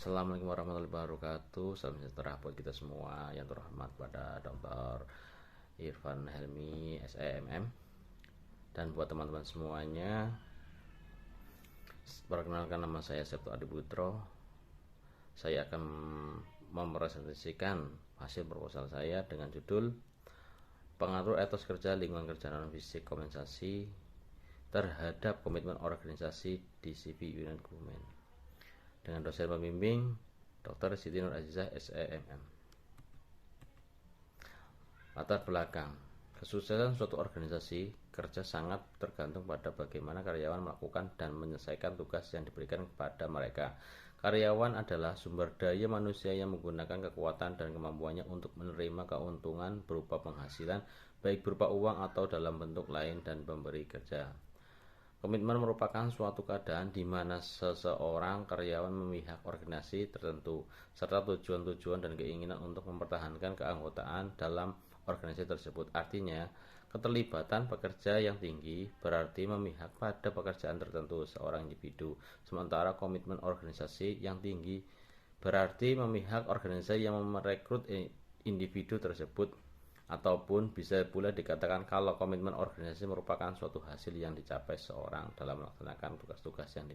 Assalamualaikum warahmatullahi wabarakatuh. Salam sejahtera buat kita semua. Yang terhormat pada Dr. Irfan Helmi SEMM, dan buat teman-teman semuanya, perkenalkan, nama saya Septo Adiputro. Saya akan mempresentasikan hasil proposal saya dengan judul Pengaruh etos kerja lingkungan kerja non-fisik kompensasi terhadap komitmen organisasi di CV Unit Kebumen, dengan dosen pembimbing Dr. Siti Nur Azizah SEMM. Latar belakang: kesuksesan suatu organisasi kerja sangat tergantung pada bagaimana karyawan melakukan dan menyelesaikan tugas yang diberikan kepada mereka. Karyawan adalah sumber daya manusia yang menggunakan kekuatan dan kemampuannya untuk menerima keuntungan berupa penghasilan, baik berupa uang atau dalam bentuk lain, dan pemberi kerja. Komitmen merupakan suatu keadaan di mana seseorang karyawan memihak organisasi tertentu, serta tujuan-tujuan dan keinginan untuk mempertahankan keanggotaan dalam organisasi tersebut. Artinya, keterlibatan pekerja yang tinggi berarti memihak pada pekerjaan tertentu seorang individu, sementara komitmen organisasi yang tinggi berarti memihak organisasi yang merekrut individu tersebut. Ataupun bisa pula dikatakan kalau komitmen organisasi merupakan suatu hasil yang dicapai seorang dalam melaksanakan tugas-tugas yang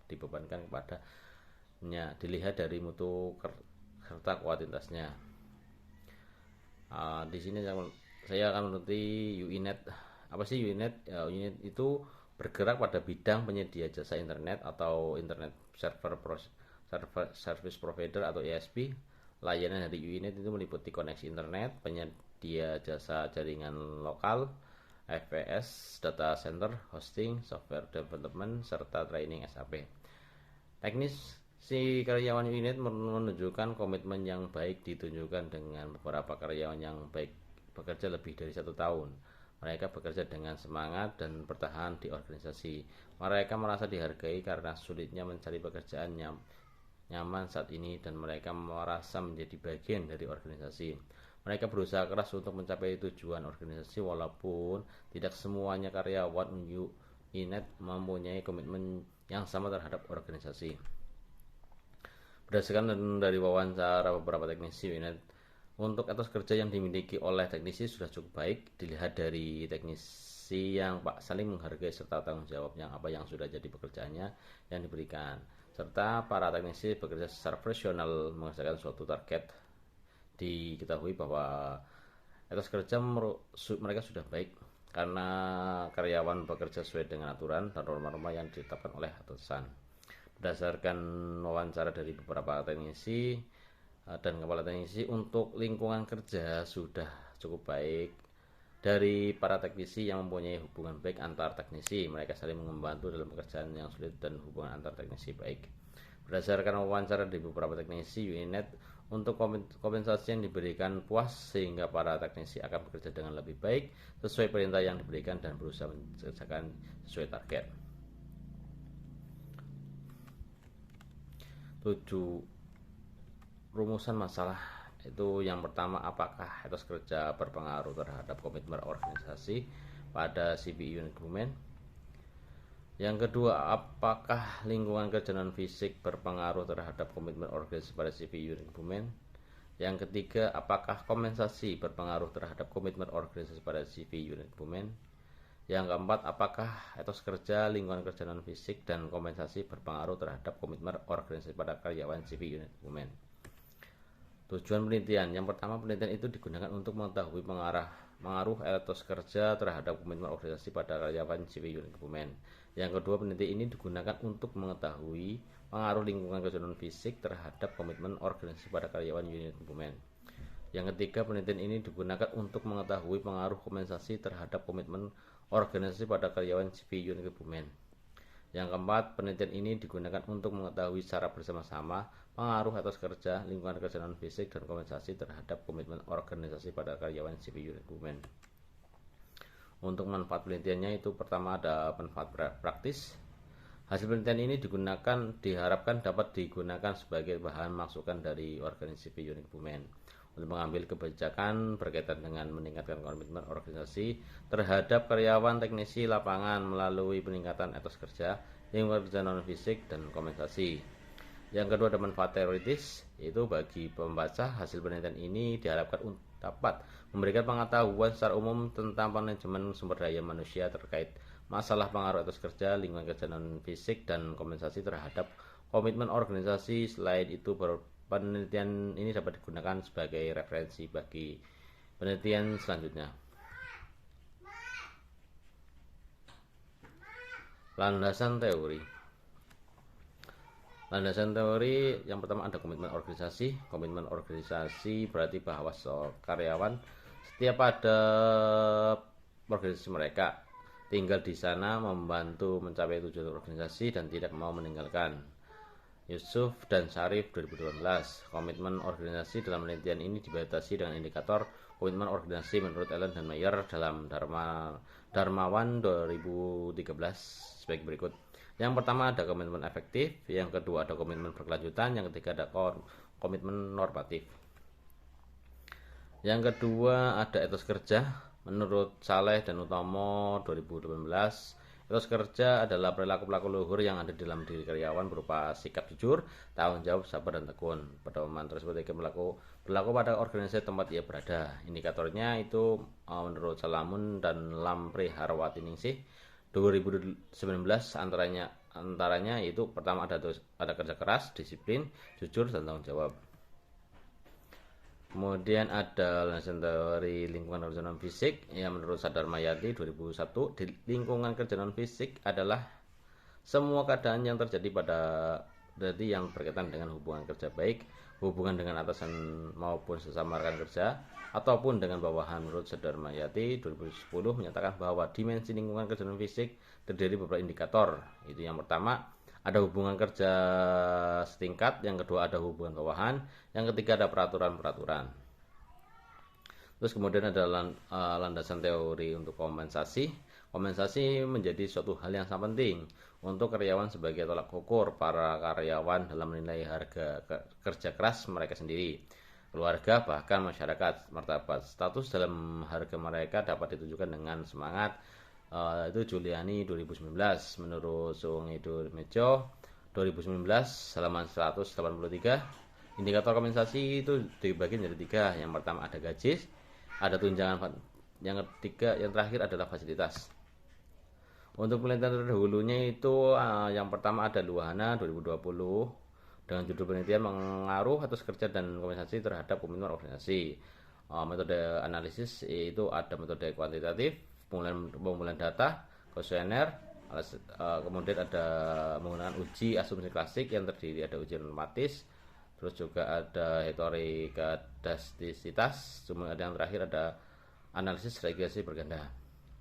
dibebankan kepadanya, dilihat dari mutu serta kualitasnya. Di sini saya akan meneliti UINET. Apa sih UINET? UINET itu bergerak pada bidang penyedia jasa internet atau Internet Service Provider atau ISP. Layanan dari UINET itu meliputi koneksi internet, penyedia jasa jaringan lokal, FPS, data center, hosting, software development, serta training SAP. Teknis si karyawan UINET menunjukkan komitmen yang baik ditunjukkan dengan beberapa karyawan yang baik bekerja lebih dari 1 tahun. Mereka bekerja dengan semangat dan bertahan di organisasi. Mereka merasa dihargai karena sulitnya mencari pekerjaan nyaman saat ini, dan mereka merasa menjadi bagian dari organisasi. Mereka berusaha keras untuk mencapai tujuan organisasi, walaupun tidak semuanya karyawan UINET mempunyai komitmen yang sama terhadap organisasi. Berdasarkan dari wawancara beberapa teknisi UINET, untuk etos kerja yang dimiliki oleh teknisi sudah cukup baik. Dilihat dari teknisi yang saling menghargai serta tanggung jawab yang sudah jadi pekerjaannya yang diberikan, serta para teknisi bekerja secara profesional mengerjakan suatu target. Diketahui bahwa etos kerja mereka sudah baik karena karyawan bekerja sesuai dengan aturan dan norma-norma yang ditetapkan oleh atasan. Berdasarkan wawancara dari beberapa teknisi dan kepala teknisi, untuk lingkungan kerja sudah cukup baik dari para teknisi yang mempunyai hubungan baik antar teknisi. Mereka saling membantu dalam pekerjaan yang sulit dan hubungan antar teknisi baik. Berdasarkan wawancara dari beberapa teknisi UINET, untuk kompensasi yang diberikan puas sehingga para teknisi akan bekerja dengan lebih baik sesuai perintah yang diberikan dan berusaha mengerjakan sesuai target. 7 rumusan masalah. Itu yang pertama, apakah etos kerja berpengaruh terhadap komitmen organisasi pada CV Unit Kebumen? Yang kedua, apakah lingkungan kerja non fisik berpengaruh terhadap komitmen organisasi pada CV Unit Kebumen? Yang ketiga, apakah kompensasi berpengaruh terhadap komitmen organisasi pada CV Unit Kebumen? Yang keempat, apakah etos kerja, lingkungan kerja non fisik, dan kompensasi berpengaruh terhadap komitmen organisasi pada karyawan CV Unit Kebumen? Tujuan penelitian: yang pertama, penelitian itu digunakan untuk mengetahui pengaruh etos kerja terhadap komitmen organisasi pada karyawan CV Unit Kebumen. Yang kedua, penelitian ini digunakan untuk mengetahui pengaruh lingkungan kerja non fisik terhadap komitmen organisasi pada karyawan unit Kebumen. Yang ketiga, penelitian ini digunakan untuk mengetahui pengaruh kompensasi terhadap komitmen organisasi pada karyawan CV Unit Kebumen. Yang keempat, penelitian ini digunakan untuk mengetahui secara bersama-sama pengaruh etos kerja, lingkungan kerja non fisik, dan kompensasi terhadap komitmen organisasi pada karyawan CV Unit Kebumen. Untuk manfaat penelitiannya, itu pertama ada manfaat praktis. Hasil penelitian ini diharapkan dapat digunakan sebagai bahan masukan dari organisasi CV Unit Kebumen untuk mengambil kebijakan berkaitan dengan meningkatkan komitmen organisasi terhadap karyawan teknisi lapangan melalui peningkatan etos kerja, lingkungan kerja non fisik, dan kompensasi. Yang kedua ada manfaat teoritis, yaitu bagi pembaca hasil penelitian ini diharapkan dapat memberikan pengetahuan secara umum tentang manajemen sumber daya manusia terkait masalah pengaruh etos kerja, lingkungan kerja non fisik, dan kompensasi terhadap komitmen organisasi. Selain itu, penelitian ini dapat digunakan sebagai referensi bagi penelitian selanjutnya. Landasan teori. Landasan teori yang pertama ada komitmen organisasi. Komitmen organisasi berarti bahwa karyawan setiap pada organisasi mereka tinggal di sana membantu mencapai tujuan organisasi dan tidak mau meninggalkan. Yusuf dan Syarif 2018. Komitmen organisasi dalam penelitian ini dibatasi dengan indikator komitmen organisasi menurut Allen dan Mayer dalam Darmawan 2013 sebagai berikut. Yang pertama ada komitmen efektif, yang kedua ada komitmen berkelanjutan, yang ketiga ada komitmen normatif. Yang kedua ada etos kerja. Menurut Saleh dan Utomo 2018, etos kerja adalah perilaku luhur yang ada di dalam diri karyawan berupa sikap jujur, tanggung jawab, sabar, dan tekun. Pedoman tersebut berlaku pada organisasi tempat ia berada. Indikatornya itu menurut Salamun dan Lampri Harwati Ningsih 2019 antaranya itu pertama ada kerja keras, disiplin, jujur, dan tanggung jawab. Kemudian ada landasan teori lingkungan kerja non fisik yang menurut Sadar Mayati 2001, di lingkungan kerja non fisik adalah semua keadaan yang terjadi yang berkaitan dengan hubungan kerja, baik hubungan dengan atasan maupun sesama rekan kerja ataupun dengan bawahan. Menurut Sadar Mayati 2010 menyatakan bahwa dimensi lingkungan kerja non fisik terdiri beberapa indikator. Itu yang pertama ada hubungan kerja setingkat, yang kedua ada hubungan bawahan, yang ketiga ada peraturan-peraturan. Terus kemudian ada landasan teori untuk kompensasi. Kompensasi menjadi suatu hal yang sangat penting untuk karyawan sebagai tolak ukur para karyawan dalam menilai harga kerja keras mereka sendiri, keluarga, bahkan masyarakat. Martabat status dalam harga mereka dapat ditunjukkan dengan semangat. Itu Juliani 2019. Menurut Sungido Mejo 2019 halaman 183, indikator kompensasi itu dibagi menjadi 3. Yang pertama ada gaji, ada tunjangan, yang ketiga, yang terakhir adalah fasilitas. Untuk penelitian terdahulunya itu yang pertama ada Luhana 2020 dengan judul penelitian mengaruh atas kerja dan kompensasi terhadap komitmen organisasi. Metode analisis itu ada metode kuantitatif, pengumpulan data, kuesioner, kemudian ada menggunakan uji asumsi klasik yang terdiri ada uji normatis, terus juga ada heterogeneisitas, kemudian yang terakhir ada analisis regresi berganda.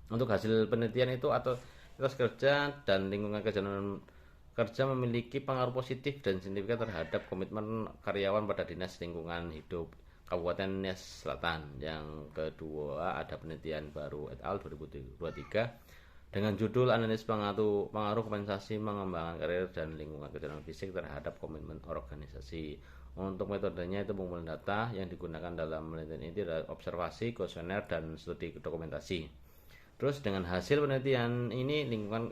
Untuk hasil penelitian itu atau etos kerja dan lingkungan kerja memiliki pengaruh positif dan signifikan terhadap komitmen karyawan pada Dinas Lingkungan Hidup Kabupaten Nias Selatan. Yang kedua ada penelitian baru et al 2023 dengan judul analisis pengaruh kompensasi mengembangkan karir dan lingkungan kerja non fisik terhadap komitmen organisasi. Untuk metodenya itu pengumpulan data, yang digunakan dalam penelitian ini adalah observasi, kuesioner, dan studi dokumentasi. Terus dengan hasil penelitian ini lingkungan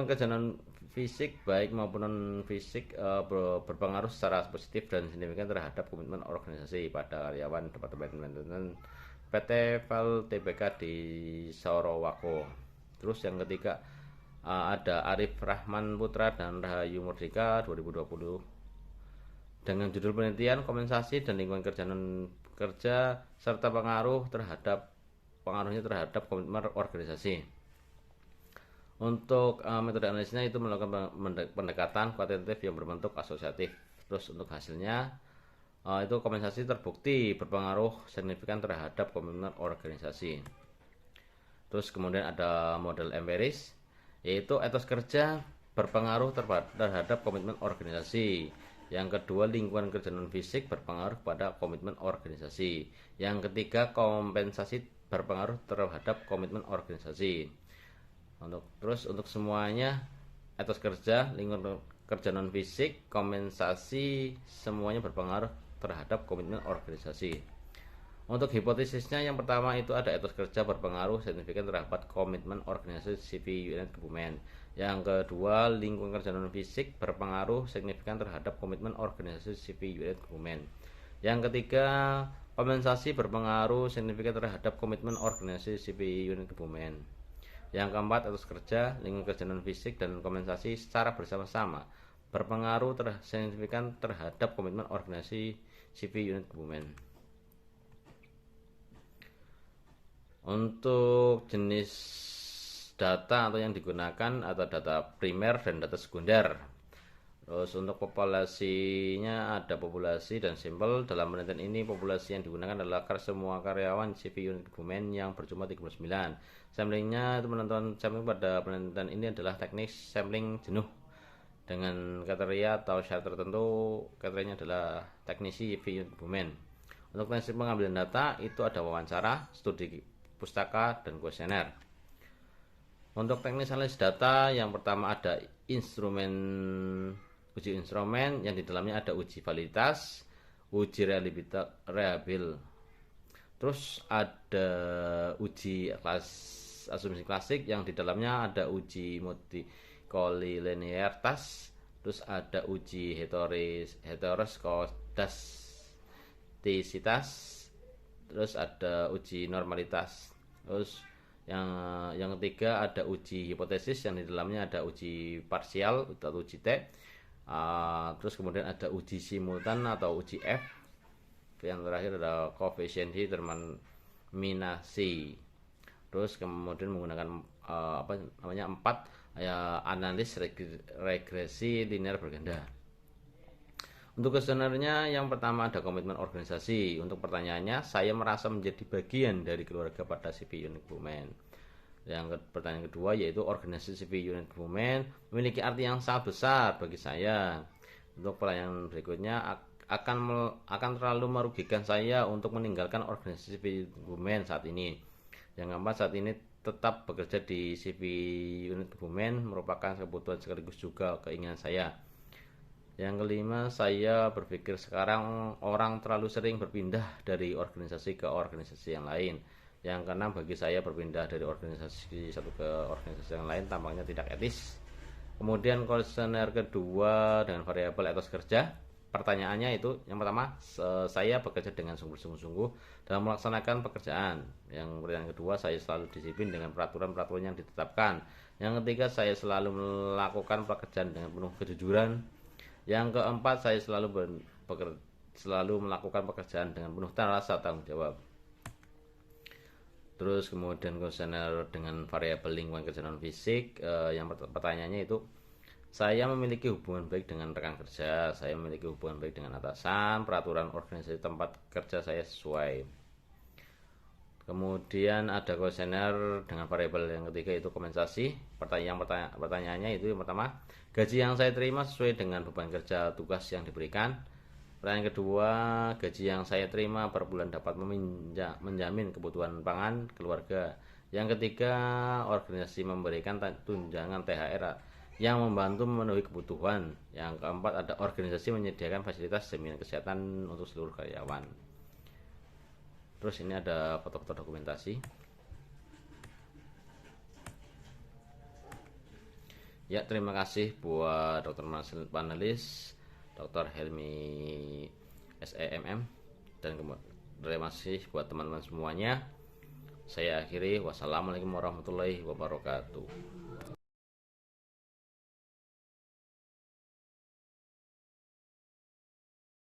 kerja non fisik baik maupun non fisik berpengaruh secara positif dan signifikan terhadap komitmen organisasi pada karyawan Departemen Manajemen PT Val TBK di Sorowako. Terus yang ketiga ada Arif Rahman Putra dan Rahayu Murdika 2020 dengan judul penelitian kompensasi dan lingkungan kerja non kerja serta pengaruhnya terhadap komitmen organisasi. Untuk metode analisisnya itu melakukan pendekatan kuantitatif yang berbentuk asosiatif. Terus untuk hasilnya itu kompensasi terbukti berpengaruh signifikan terhadap komitmen organisasi. Terus kemudian ada model empiris, yaitu etos kerja berpengaruh terhadap komitmen organisasi. Yang kedua, lingkungan kerja non fisik berpengaruh pada komitmen organisasi. Yang ketiga, kompensasi berpengaruh terhadap komitmen organisasi. Untuk semuanya etos kerja, lingkungan kerja non fisik, kompensasi semuanya berpengaruh terhadap komitmen organisasi. Untuk hipotesisnya yang pertama itu ada etos kerja berpengaruh signifikan terhadap komitmen organisasi CV Unit Kebumen. Yang kedua, lingkungan kerja non fisik berpengaruh signifikan terhadap komitmen organisasi CV unit kebumen. Yang ketiga, kompensasi berpengaruh signifikan terhadap komitmen organisasi CV unit kebumen. Yang keempat, etos kerja, lingkungan kerja non fisik dan kompensasi secara bersama-sama berpengaruh signifikan terhadap komitmen organisasi CV unit kebumen. Untuk jenis data atau yang digunakan atau data primer dan data sekunder. Terus untuk populasinya ada populasi dan sampel. Dalam penelitian ini populasi yang digunakan adalah semua karyawan CV unit kebumen yang berjumlah 39. Samplingnya itu penentuan sampling pada penelitian ini adalah teknik sampling jenuh dengan kriteria atau syarat tertentu. Kriterianya adalah teknisi CV unit kebumen. Untuk teknik pengambilan data itu ada wawancara, studi pustaka, dan kuesioner. Untuk teknis analisis data, yang pertama ada uji instrumen yang di dalamnya ada uji validitas, uji reliability. Terus ada uji asumsi klasik yang di dalamnya ada uji multikolinearitas. Terus ada uji heteroskodastisitas. Terus ada uji normalitas. Terus yang ketiga ada uji hipotesis yang di dalamnya ada uji parsial atau uji T. Terus kemudian ada uji simultan atau uji F. Yang terakhir ada koefisiensi terminasi. Terus kemudian menggunakan 4 analis regresi linear berganda. Untuk kuesionernya yang pertama ada komitmen organisasi. Untuk pertanyaannya, saya merasa menjadi bagian dari keluarga pada CV unit kebumen. Yang pertanyaan kedua yaitu organisasi CV unit kebumen memiliki arti yang sangat besar bagi saya. Untuk pertanyaan berikutnya, akan terlalu merugikan saya untuk meninggalkan organisasi CV unit kebumen saat ini. Yang keempat, saat ini tetap bekerja di CV unit kebumen merupakan kebutuhan sekaligus juga keinginan saya. Yang kelima, saya berpikir sekarang orang terlalu sering berpindah dari organisasi ke organisasi yang lain. Yang keenam, bagi saya berpindah dari organisasi satu ke organisasi yang lain tampaknya tidak etis. Kemudian kuesioner kedua dengan variabel etos kerja. Pertanyaannya itu yang pertama, saya bekerja dengan sungguh-sungguh dalam melaksanakan pekerjaan. Yang pertanyaan kedua, saya selalu disiplin dengan peraturan-peraturan yang ditetapkan. Yang ketiga, saya selalu melakukan pekerjaan dengan penuh kejujuran. Yang keempat, saya selalu melakukan pekerjaan dengan penuh rasa tanggung jawab. Terus kemudian kuesioner dengan variabel lingkungan kerja non fisik. Yang pertanyaannya itu, saya memiliki hubungan baik dengan rekan kerja, saya memiliki hubungan baik dengan atasan, peraturan organisasi tempat kerja saya sesuai. Kemudian ada kuesioner dengan variabel yang ketiga itu kompensasi. Pertanyaannya itu yang pertama, gaji yang saya terima sesuai dengan beban kerja tugas yang diberikan. Pertanyaan kedua, gaji yang saya terima per bulan dapat menjamin kebutuhan pangan keluarga. Yang ketiga, organisasi memberikan tunjangan THR yang membantu memenuhi kebutuhan. Yang keempat, ada organisasi menyediakan fasilitas jaminan kesehatan untuk seluruh karyawan. Terus ini ada foto-foto dokumentasi. Ya, terima kasih buat Dr. panelis, Dr. Helmi SEMM, dan terima kasih buat teman-teman semuanya. Saya akhiri, wassalamualaikum warahmatullahi wabarakatuh.